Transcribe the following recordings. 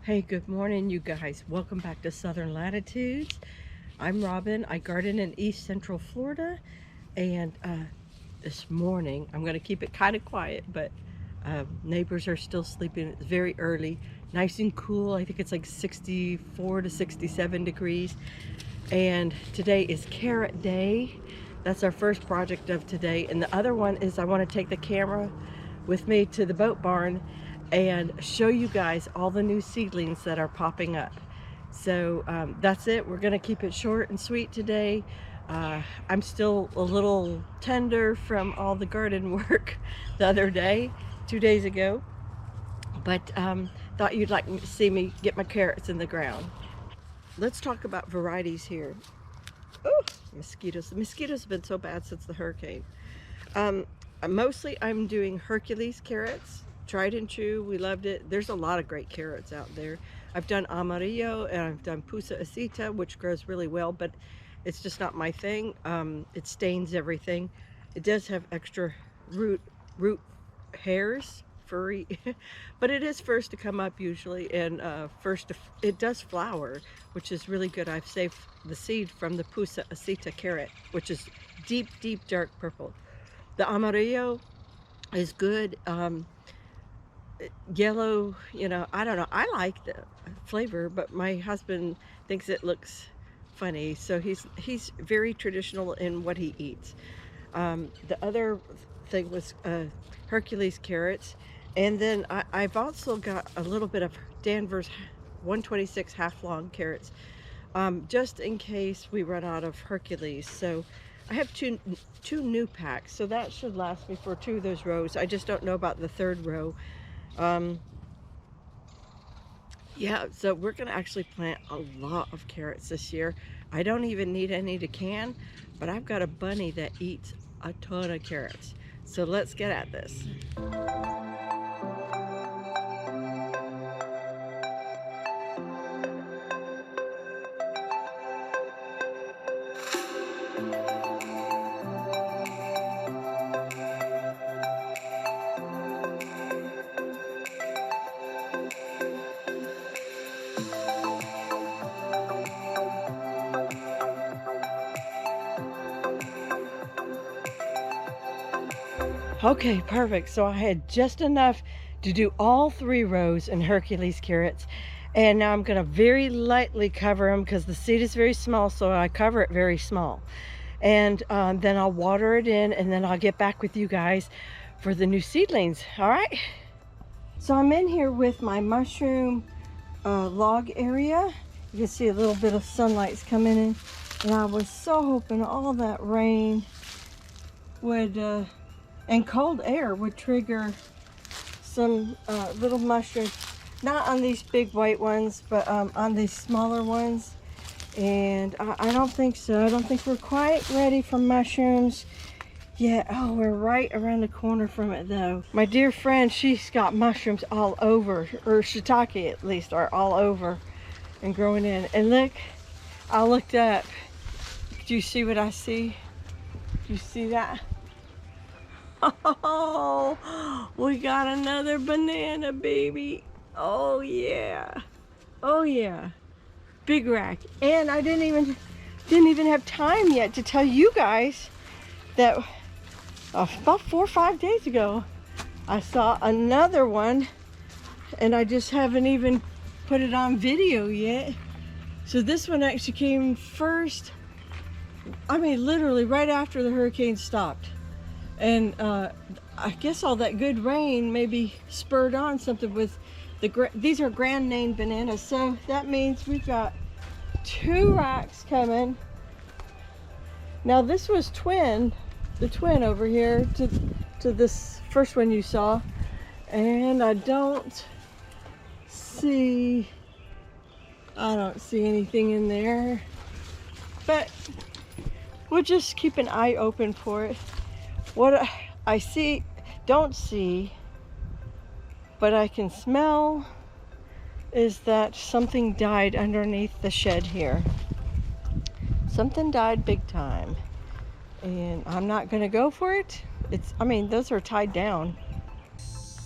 Hey, good morning, you guys. Welcome back to Southern Latitudes. I'm Robin. I garden in East Central Florida, and this morning I'm going to keep it kind of quiet, but neighbors are still sleeping. It's very early, nice and cool. I think it's like 64 to 67 degrees, and today is carrot day. That's our first project of today, and the other one is I want to take the camera with me to the boat barn and show you guys all the new seedlings that are popping up. So that's it. We're gonna keep it short and sweet today. I'm still a little tender from all the garden work the other day, 2 days ago, but thought you'd like to see me get my carrots in the ground. Let's talk about varieties here. Oh, mosquitoes. The mosquitoes have been so bad since the hurricane. Mostly I'm doing Hercules carrots, tried and true. We loved it. There's a lot of great carrots out there. I've done Amarillo and I've done Pusa Aceta, which grows really well, but it's just not my thing. It stains everything. It does have extra root hairs, furry, but it is first to come up usually, and it does flower, which is really good. I've saved the seed from the Pusa Aceta carrot, which is deep, deep dark purple. The Amarillo is good. Yellow, I don't know. I like the flavor, but my husband thinks it looks funny. So he's very traditional in what he eats. The other thing was Hercules carrots. And then I've also got a little bit of Danvers 126 half long carrots, just in case we run out of Hercules. So I have two new packs, so that should last me for 2 of those rows. I just don't know about the 3rd row. Yeah, so we're gonna actually plant a lot of carrots this year. I don't even need any to can, but I've got a bunny that eats a ton of carrots. So let's get at this. Okay, perfect. So I had just enough to do all 3 rows in Hercules carrots. And now I'm going to very lightly cover them because the seed is very small, so I cover it very small. And then I'll water it in, and then I'll get back with you guys for the new seedlings. All right? So I'm in here with my mushroom log area. You can see a little bit of sunlight's coming in. And I was so hoping all that rain would... and cold air would trigger some little mushrooms, not on these big white ones, but on these smaller ones. And I don't think so. I don't think we're quite ready for mushrooms yet. Oh, we're right around the corner from it though. My dear friend, she's got mushrooms all over, or shiitake at least, are all over and growing in. And look, I looked up. Do you see what I see? Do you see that? Oh, we got another banana, baby. Oh yeah. Oh yeah. Big rack. And I didn't even have time yet to tell you guys that about 4 or 5 days ago I saw another one, and I just haven't even put it on video yet. So this one actually came first, I mean literally right after the hurricane stopped. And I guess all that good rain maybe spurred on something with these are grand name bananas. So that means we've got 2 racks coming. Now this was the twin over here to this first one you saw. And I don't see anything in there. But we'll just keep an eye open for it. What I don't see, but I can smell, is that something died underneath the shed here. Something died big time. And I'm not going to go for it. Those are tied down.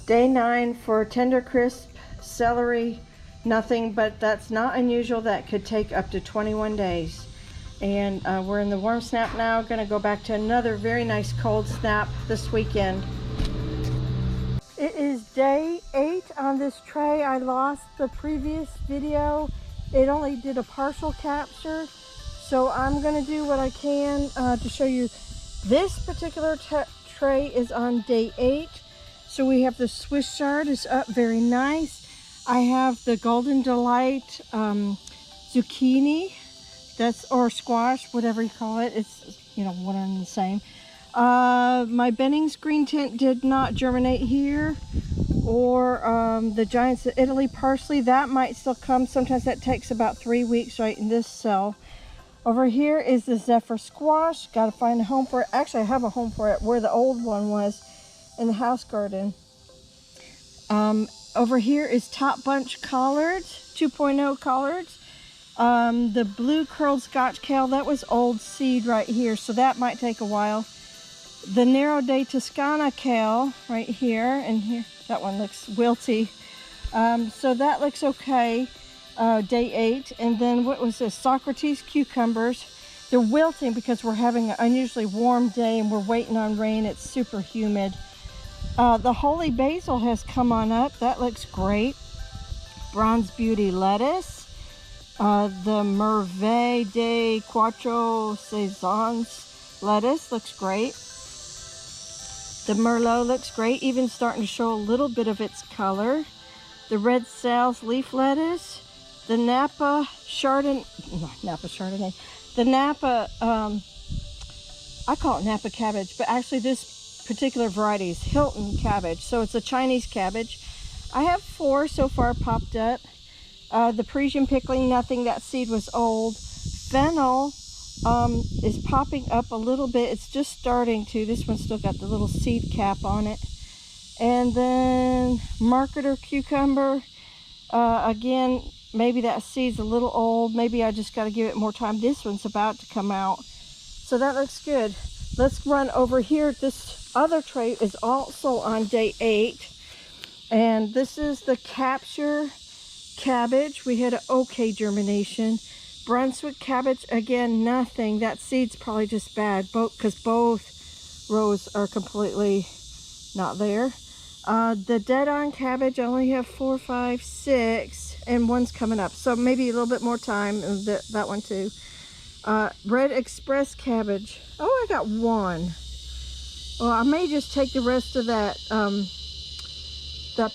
Day 9 for tender crisp celery nothing, but that's not unusual. That could take up to 21 days. And we're in the warm snap now. Gonna go back to another very nice cold snap this weekend. It is day 8 on this tray. I lost the previous video. It only did a partial capture. So I'm gonna do what I can to show you. This particular tray is on day 8. So we have the Swiss chard is up, very nice. I have the Golden Delight zucchini, or squash, whatever you call it. It's, you know, one and the same. My Bennings green tint did not germinate here, or the Giants of Italy parsley, that might still come. Sometimes that takes about 3 weeks right in this cell. Over here is the Zephyr squash. Got to find a home for it. Actually, I have a home for it where the old one was in the house garden. Over here is Top Bunch collards, 2.0 collards. The blue curled Scotch kale, that was old seed right here, so that might take a while. The Narrow Day Toscana kale right here, and here, that one looks wilty. So that looks okay, day 8. And then what was this? Socrates cucumbers. They're wilting because we're having an unusually warm day and we're waiting on rain. It's super humid. The Holy Basil has come on up. That looks great. Bronze Beauty lettuce. The Merveille de Quatre Saisons lettuce looks great. The Merlot looks great, even starting to show a little bit of its color. The Red Sal's leaf lettuce. The Napa Chardonnay, the Napa, I call it Napa cabbage, but actually this particular variety is Hilton cabbage, so it's a Chinese cabbage. I have 4 so far popped up. The Parisian pickling, nothing, that seed was old. Fennel is popping up a little bit. It's just starting to. This one's still got the little seed cap on it. And then marketer cucumber. Again, maybe that seed's a little old. Maybe I just got to give it more time. This one's about to come out. So that looks good. Let's run over here. This other tray is also on day 8. And this is the Capture cabbage. We had an okay germination. Brunswick cabbage, again, nothing. That seed's probably just bad, because both rows are completely not there. The Dead On cabbage, I only have 4, 5, 6, and one's coming up, so maybe a little bit more time. That one too. Red Express cabbage. Oh, I got 1. Well, I may just take the rest of that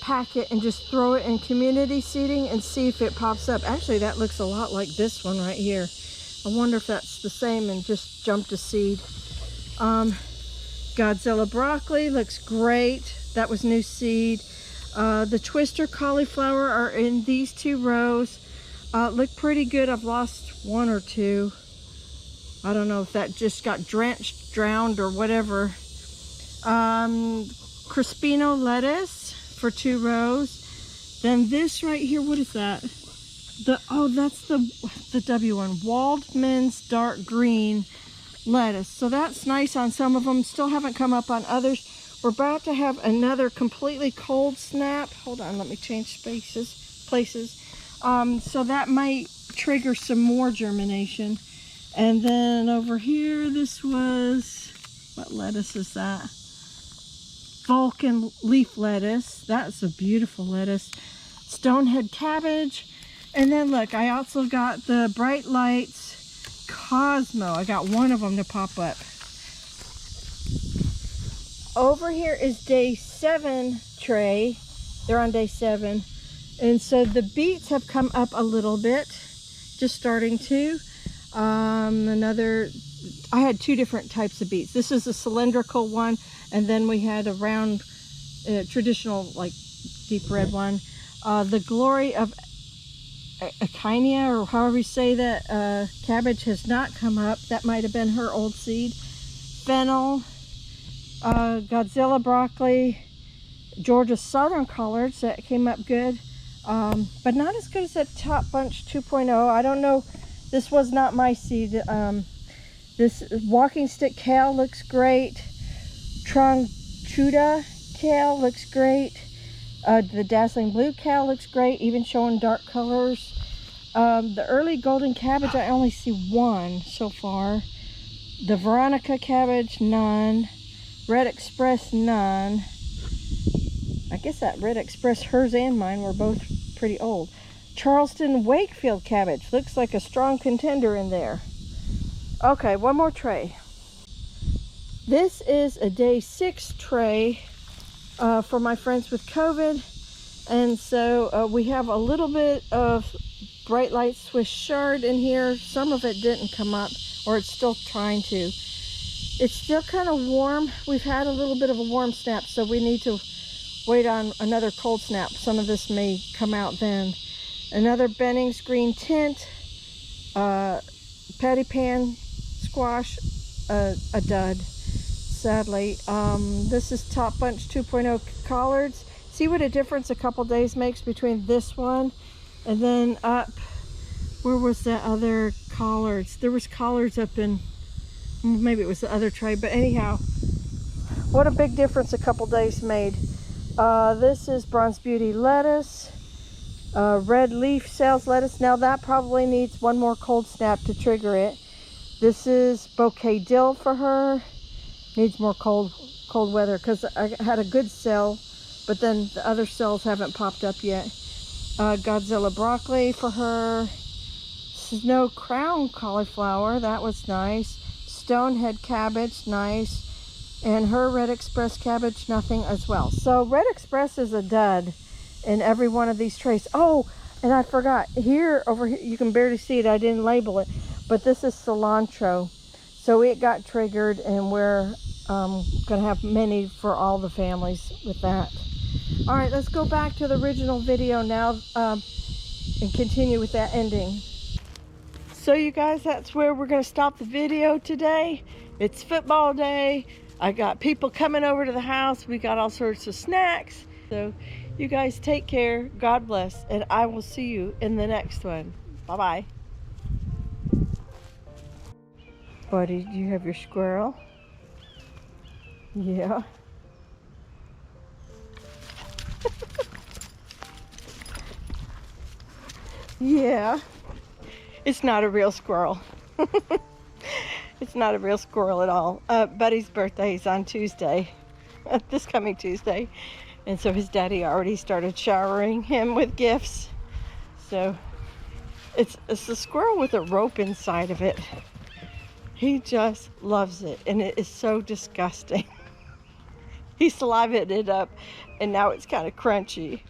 packet and just throw it in community seeding and see if it pops up. Actually, that looks a lot like this one right here. I wonder if that's the same and just jumped a seed. Godzilla broccoli looks great. That was new seed. The Twister cauliflower are in these 2 rows. Look pretty good. I've lost 1 or 2. I don't know if that just got drenched, drowned, or whatever. Crispino lettuce for 2 rows. Then this right here, what is that? That's the W one. Waldman's dark green lettuce. So that's nice on some of them. Still haven't come up on others. We're about to have another completely cold snap. Hold on, let me change places. So that might trigger some more germination. And then over here, this was, what lettuce is that? Vulcan leaf lettuce. That's a beautiful lettuce. Stonehead cabbage. And then look, I also got the Bright Lights Cosmo. I got 1 of them to pop up. Over here is day 7 tray. They're on day 7. And so the beets have come up a little bit. Just starting to. I had 2 different types of beets. This is a cylindrical one. And then we had a round, traditional, like, deep red one. The Glory of Echenia, or however you say that, cabbage has not come up. That might have been her old seed. Fennel, Godzilla broccoli, Georgia Southern collards that came up good. But not as good as that Top Bunch 2.0. I don't know. This was not my seed. This walking stick kale looks great. Tronchuda kale looks great. The dazzling blue cow looks great, even showing dark colors. The early golden cabbage, I only see one so far. The Veronica cabbage, none. Red Express, none. I guess that Red Express, hers and mine, were both pretty old. Charleston Wakefield cabbage, looks like a strong contender in there. Okay, one more tray. This is a day 6 tray for my friends with COVID. And so we have a little bit of Bright Light Swiss Chard in here. Some of it didn't come up, or it's still trying to. It's still kind of warm. We've had a little bit of a warm snap, so we need to wait on another cold snap. Some of this may come out then. Another Benning's green tint, patty pan squash, a dud, sadly. This is Top Bunch 2.0 collards. See what a difference a couple days makes between this one and then up. Where was the other collards? There was collards up in, maybe it was the other tray, but anyhow, what a big difference a couple days made. This is Bronze Beauty lettuce, red leaf sales lettuce. Now that probably needs one more cold snap to trigger it. This is bouquet dill for her. Needs more cold weather because I had a good sale, but then the other cells haven't popped up yet. Godzilla broccoli for her. Snow crown cauliflower, that was nice. Stonehead cabbage, nice. And her Red Express cabbage, nothing as well. So Red Express is a dud in every one of these trays. Oh, and I forgot, over here, you can barely see it, I didn't label it, but this is cilantro. So it got triggered, and we're gonna have many for all the families with that. All right, let's go back to the original video now and continue with that ending. So you guys, that's where we're gonna stop the video today. It's football day. I got people coming over to the house. We got all sorts of snacks. So you guys take care, God bless, and I will see you in the next one. Bye-bye. Buddy, do you have your squirrel? Yeah. Yeah. It's not a real squirrel. It's not a real squirrel at all. Buddy's birthday is on Tuesday, this coming Tuesday. And so his daddy already started showering him with gifts. So it's a squirrel with a rope inside of it. He just loves it, and it is so disgusting. He salivated it up, and now it's kind of crunchy.